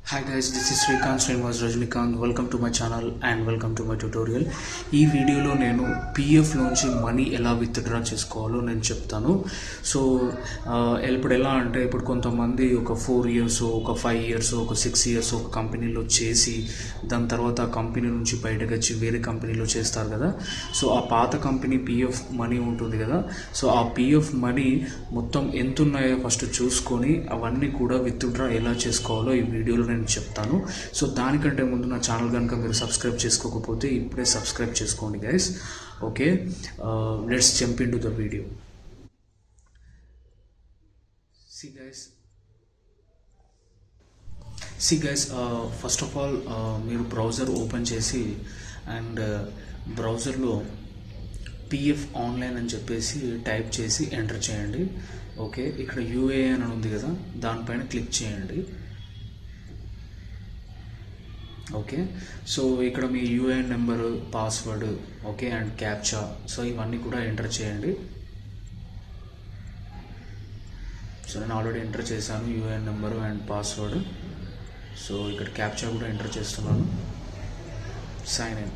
Hi guys, this is Srikanth Srinivas Rajnikant. Welcome to my channel and welcome to my tutorial. ఈ వీడియోలో నేను PF నుంచి money ఎలా withdraw చేసుకోవాలో నేను చెప్తాను. సో ఇప్పుడు ఎలా అంటే ఇప్పుడు కొంతమంది ఒక 4 years ఒక 5 years ఒక 6 years ఒక కంపెనీలో చేసి దాని తర్వాత ఆ కంపెనీ నుంచి బయటకు వచ్చి వేరే కంపెనీలో చేస్తారు కదా. సో ఆ పాత కంపెనీ పిఎఫ్ మనీ ఉంటుంది కదా. సో ఆ పిఎఫ్ మనీ మొత్తం ఎంత ఉన్నాయో ఫస్ట్ చూసుకొని అవన్నీ కూడా విత్డ్రా ఎలా చేసుకోవాలో ఈ వీడియోలో నేను చెప్తాను. సో దానికంటే ముందు నా ఛానల్ కనుక మీరు సబ్స్క్రైబ్ చేసుకోకపోతే ఇప్పుడే సబ్స్క్రైబ్ చేసుకోండి guys. Okay, let's jump in to the video. See guys first of all మీరు బ్రౌజర్ ఓపెన్ చేసి అండ్ బ్రౌజర్లో పిఎఫ్ ఆన్లైన్ అని చెప్పేసి టైప్ చేసి ఎంటర్ చేయండి. ఓకే, ఇక్కడ యూఏఎన్ అని ఉంది కదా, దానిపైన క్లిక్ చేయండి. ఓకే, సో ఇక్కడ మీ UAN number, password, okay, and captcha, so ఇవన్నీ కూడా ఎంటర్ చేయండి. సో నేను ఆల్రెడీ ఎంటర్ చేశాను UAN number and password. So ఇక్కడ క్యాప్చా కూడా ఎంటర్ చేస్తున్నాను. Sign in.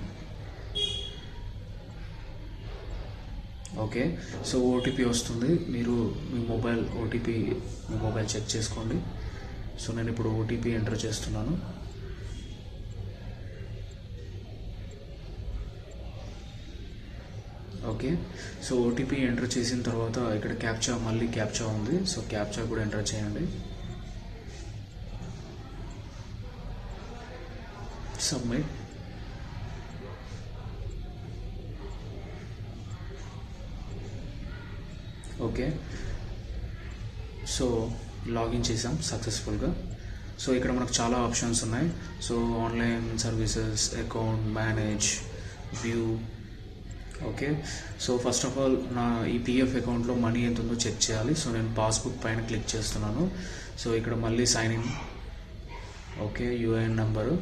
Okay, so OTP వస్తుంది. మీరు మీ మొబైల్ చెక్ చేసుకోండి. సో నేను ఇప్పుడు ఓటీపీ ఎంటర్ చేస్తున్నాను. ఓకే, సో ఓటీపీ ఎంటర్ చేసిన తర్వాత ఇక్కడ మళ్ళీ క్యాప్చా ఉంది. సో క్యాప్చా కూడా ఎంటర్ చేయండి. సబ్మిట్. ఓకే, సో లాగిన్ చేసాం సక్సెస్ఫుల్గా. సో ఇక్కడ మనకు చాలా ఆప్షన్స్ ఉన్నాయి. So online services, account, manage, view. Okay, so first of all నా ఈ పిఎఫ్ అకౌంట్లో మనీ ఎంత ఉందో చెక్ చేయాలి. సో నేను పాస్బుక్ పైన క్లిక్ చేస్తున్నాను. సో ఇక్కడ మళ్ళీ sign in. Okay, UAN number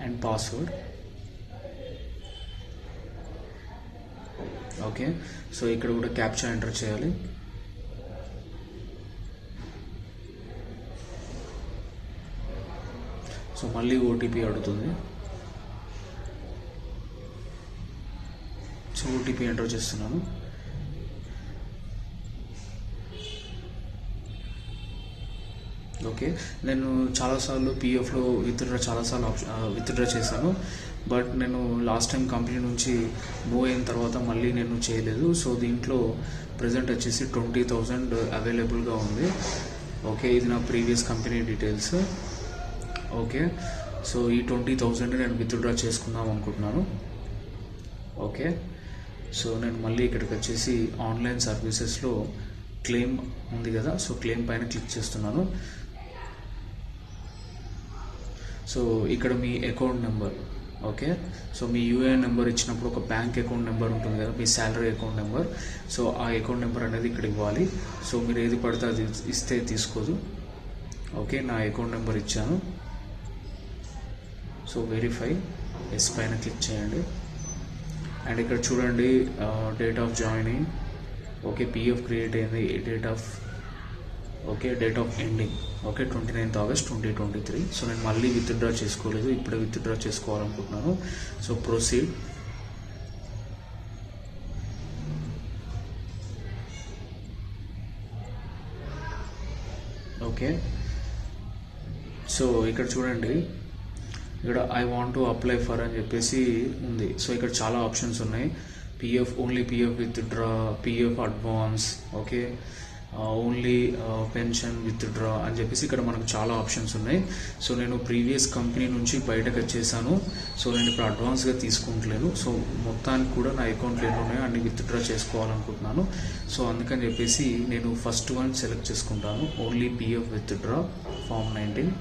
and password. Okay, so ఇక్కడ కూడా క్యాప్చా ఎంటర్ చేయాలి. సో మళ్ళీ ఓటీపీ అడుగుతుంది. సో ఓటీపీ ఎంటర్ చేస్తున్నాను. ఓకే, నేను చాలాసార్లు పిఎఫ్లో విత్డ్రా చేశాను. బట్ నేను లాస్ట్ టైం కంపెనీ నుంచి మూవ్ అయిన తర్వాత మళ్ళీ నేను చేయలేదు. సో దీంట్లో ప్రజెంట్ వచ్చేసి 20,000 అవైలబుల్గా ఉంది. ఓకే, ఇది నా previous company details. Okay, so ఈ 20,000 నేను విత్డ్రా చేసుకుందాం అనుకుంటున్నాను. ఓకే, సో నేను మళ్ళీ ఇక్కడికి వచ్చేసి ఆన్లైన్ సర్వీసెస్లో క్లెయిమ్ ఉంది కదా, సో క్లెయిమ్ పైన క్లిక్ చేస్తున్నాను. సో ఇక్కడ మీ అకౌంట్ నెంబర్, ఓకే, సో మీ యూఏఎన్ నెంబర్ ఇచ్చినప్పుడు ఒక బ్యాంక్ అకౌంట్ నెంబర్ ఉంటుంది కదా, మీ శాలరీ అకౌంట్ నెంబర్. సో ఆ అకౌంట్ నెంబర్ అనేది ఇక్కడ ఇవ్వాలి. సో మీరు ఏది పడితే అది ఇస్తే తీసుకోదు. ఓకే, నా అకౌంట్ నెంబర్ ఇచ్చాను. సో వెరిఫై, ఎస్ పైన క్లిక్ చేయండి. అండ్ ఇక్కడ చూడండి date of joining. Okay, PF create అయింది. Date of ending. Okay, 29th August 2023. So నేను మళ్ళీ విత్డ్రా చేసుకోలేదు, ఇప్పుడే విత్డ్రా చేసుకోవాలనుకుంటున్నాను. So proceed. ఓకే, సో ఇక్కడ చూడండి, ఇక్కడ I want to apply for అని చెప్పేసి ఉంది. సో ఇక్కడ చాలా ఆప్షన్స్ ఉన్నాయి. PF only, PF withdraw, PF advance, okay, only pension withdraw అని చెప్పేసి ఇక్కడ మనకు చాలా ఆప్షన్స్ ఉన్నాయి. సో నేను ప్రీవియస్ కంపెనీ నుంచి బయటకు వచ్చేసాను. సో నేను ఇప్పుడు అడ్వాన్స్గా తీసుకుంటలేను. సో మొత్తానికి కూడా నా అకౌంట్లో ఎన్ని ఉన్నాయో అన్ని విత్డ్రా చేసుకోవాలనుకుంటున్నాను. సో అందుకని చెప్పేసి నేను ఫస్ట్ వన్ సెలెక్ట్ చేసుకుంటాను, only PF withdraw, form 19.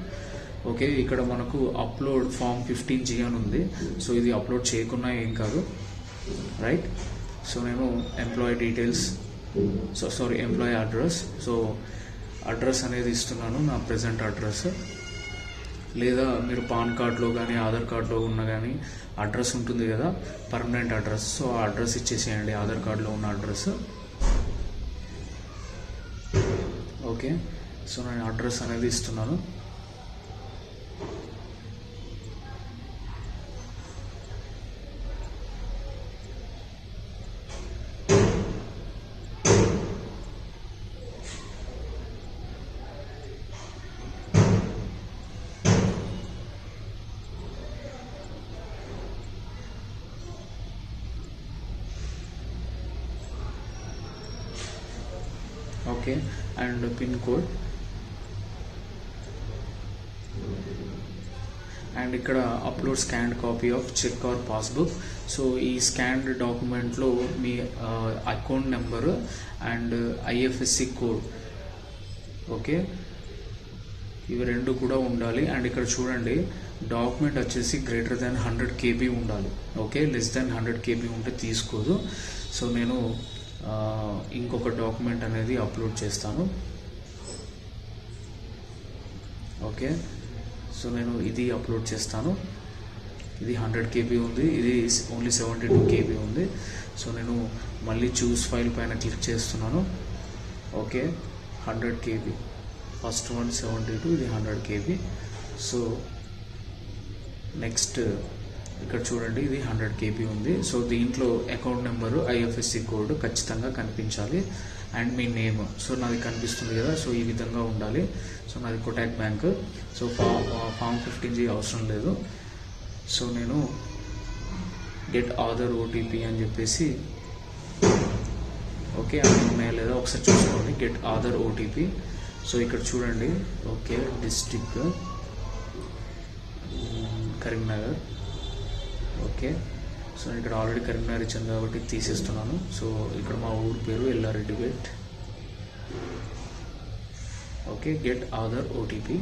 Okay, ఇక్కడ మనకు అప్లోడ్ ఫామ్ 15G అని ఉంది. సో ఇది అప్లోడ్ చేయకున్నా ఏం కాదు, రైట్. సో నేను employee details, employee address. So address అనేది ఇస్తున్నాను, నా ప్రజెంట్ అడ్రస్. లేదా మీరు పాన్ కార్డ్లో కానీ ఆధార్ కార్డులో ఉన్న కానీ అడ్రస్ ఉంటుంది కదా, పర్మనెంట్ అడ్రస్. సో ఆ అడ్రస్ ఇచ్చేసేయండి, ఆధార్ కార్డులో ఉన్న అడ్రస్. ఓకే, సో నేను అడ్రస్ అనేది ఇస్తున్నాను. Okay, and pin code, and ఇక్కడ upload scanned copy of check or passbook. So ఈ స్కాన్డ్ డాక్యుమెంట్లో మీ account number and IFSC code, okay, ఇవి రెండు కూడా ఉండాలి. అండ్ ఇక్కడ చూడండి, డాక్యుమెంట్ వచ్చేసి గ్రేటర్ దాన్ 100 KB ఉండాలి. ఓకే, లెస్ దాన్ 100 KB ఉంటే తీసుకోదు. సో నేను ఇంకొక డాక్యుమెంట్ అనేది అప్లోడ్ చేస్తాను. ఓకే, సో నేను ఇది అప్లోడ్ చేస్తాను. ఇది 100 KB ఉంది, ఇది ఓన్లీ 72 KB ఉంది. సో నేను మళ్ళీ చూస్ ఫైల్ పైన క్లిక్ చేస్తున్నాను. ఓకే, 100 KB, ఫస్ట్ వన్ 72, ఇది 100 KB. సో నెక్స్ట్ ఇక్కడ చూడండి, ఇది 100 KB ఉంది. సో దీంట్లో అకౌంట్ నెంబరు ఐఎఫ్ఎస్సి కోడ్ ఖచ్చితంగా కనిపించాలి, అండ్ మీ నేమ్. సో నాది కనిపిస్తుంది కదా, సో ఈ విధంగా ఉండాలి. సో నాది Kotak bank. So form 15G అవసరం లేదు. సో నేను గెట్ ఆధార్ ఓటీపీ అని చెప్పేసి, ఓకే, అన్నీ ఉన్నాయా లేదా ఒకసారి చూసుకోండి. Get Aadhaar OTP. సో ఇక్కడ చూడండి, okay, district Karimnagar. Okay, so ఇక్కడ ఆల్రెడీ కరీంనగర్ ఇచ్చాను కాబట్టి తీసేస్తున్నాను. సో ఇక్కడ మా ఊరి పేరు Yellareddypet. Okay, get Aadhaar OTP.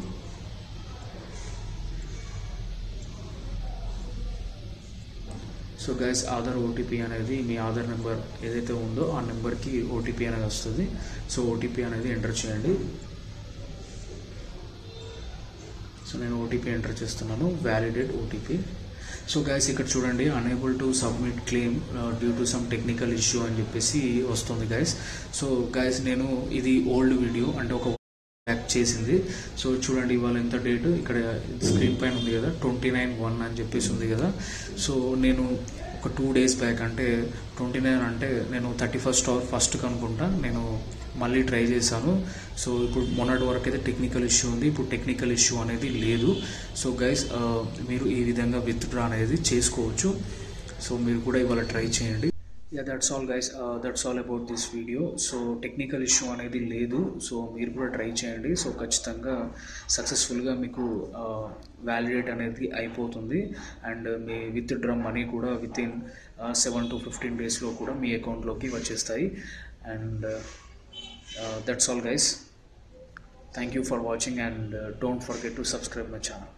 So guys, Aadhaar OTP అనేది మీ ఆధార్ నెంబర్ ఏదైతే ఉందో ఆ నెంబర్కి ఓటీపీ అనేది వస్తుంది. సో ఓటీపీ అనేది ఎంటర్ చేయండి. సో నేను ఓటీపీ ఎంటర్ చేస్తున్నాను, వ్యాలిడేట్ ఓటీపీ. సో గైస్, ఇక్కడ చూడండి, unable to submit claim due to some technical issue అని చెప్పేసి వస్తుంది గైస్. సో గైస్, నేను ఇది ఓల్డ్ వీడియో, అంటే ఒక బ్యాక్ చేసింది. సో చూడండి, ఇవాళ ఎంత డేట్ ఇక్కడ స్క్రీన్ పైన ఉంది కదా, 29/1 అని చెప్పేసి ఉంది కదా. సో నేను ఒక 2 days బ్యాక్, అంటే 29 అంటే నేను 31st or 1st అనుకుంటా, నేను మళ్ళీ ట్రై చేశాను. సో ఇప్పుడు మొన్నటి వరకు అయితే టెక్నికల్ ఇష్యూ ఉంది, ఇప్పుడు టెక్నికల్ ఇష్యూ అనేది లేదు. సో గైస్, మీరు ఈ విధంగా విత్డ్రా అనేది చేసుకోవచ్చు. సో మీరు కూడా ఇవాళ ట్రై చేయండి. Yeah, that's all guys, that's all about this video. So technical issue అనేది లేదు. సో మీరు కూడా ట్రై చేయండి. సో ఖచ్చితంగా సక్సెస్ఫుల్గా మీకు వ్యాలిడేట్ అనేది అయిపోతుంది, అండ్ మీ విత్డ్రా మనీ కూడా వితిన్ 7 to 15 daysలో కూడా మీ అకౌంట్లోకి వచ్చేస్తాయి. And that's all guys, thank you for watching, and don't forget to subscribe my channel.